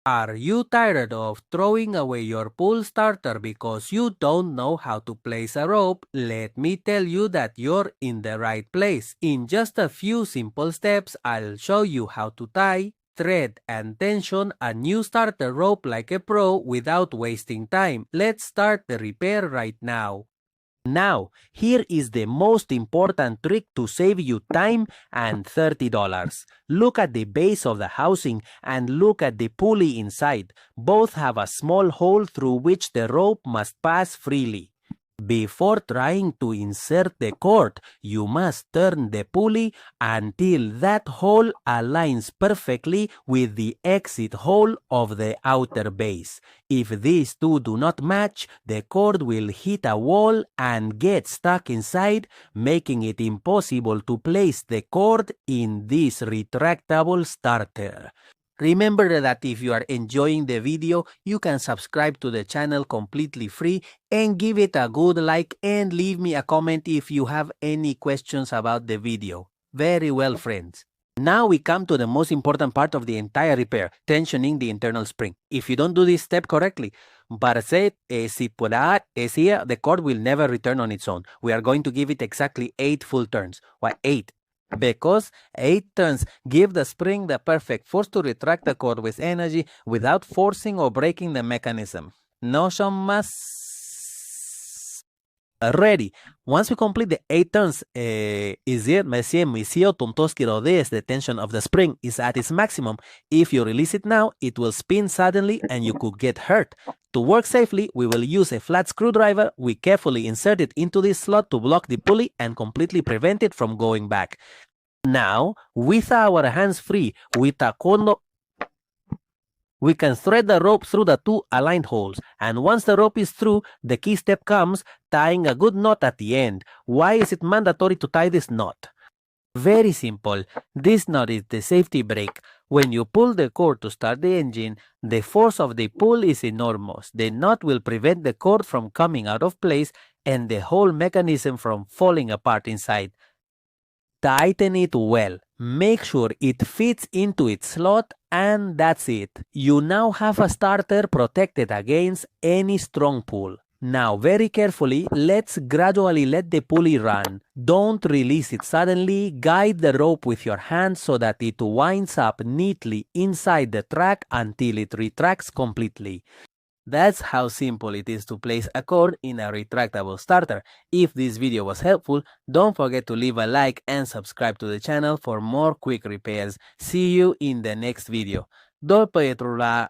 Are you tired of throwing away your pool starter because you don't know how to place a rope? Let me tell you that you're in the right place. In just a few simple steps, I'll show you how to tie, thread, and tension a new starter rope like a pro without wasting time. Let's start the repair right now. Now, here is the most important trick to save you time and $30. Look at the base of the housing and look at the pulley inside. Both have a small hole through which the rope must pass freely. Before trying to insert the cord, you must turn the pulley until that hole aligns perfectly with the exit hole of the outer base. If these two do not match, the cord will hit a wall and get stuck inside, making it impossible to place the cord in this retractable starter. Remember that if you are enjoying the video, you can subscribe to the channel completely free and give it a good like and leave me a comment if you have any questions about the video. Very well, friends. Now we come to the most important part of the entire repair, tensioning the internal spring. If you don't do this step correctly, the cord will never return on its own. We are going to give it exactly 8 full turns. Why 8? Because 8 turns give the spring the perfect force to retract the cord with energy without forcing or breaking the mechanism. No son más. Ready. Once we complete the 8 turns, the tension of the spring is at its maximum. If you release it now, it will spin suddenly and you could get hurt. To work safely, we will use a flat screwdriver. We carefully insert it into this slot to block the pulley and completely prevent it from going back. Now, with our hands free, with a condo, we can thread the rope through the 2 aligned holes, and once the rope is through, the key step comes, tying a good knot at the end. Why is it mandatory to tie this knot? Very simple. This knot is the safety brake. When you pull the cord to start the engine, the force of the pull is enormous. The knot will prevent the cord from coming out of place and the whole mechanism from falling apart inside. Tighten it well. Make sure it fits into its slot, and that's it. You now have a starter protected against any strong pull. Now, very carefully, let's gradually let the pulley run. Don't release it suddenly. Guide the rope with your hand so that it winds up neatly inside the track until it retracts completely. That's how simple it is to place a cord in a retractable starter. If this video was helpful, don't forget to leave a like and subscribe to the channel for more quick repairs. See you in the next video. Doi Petrula.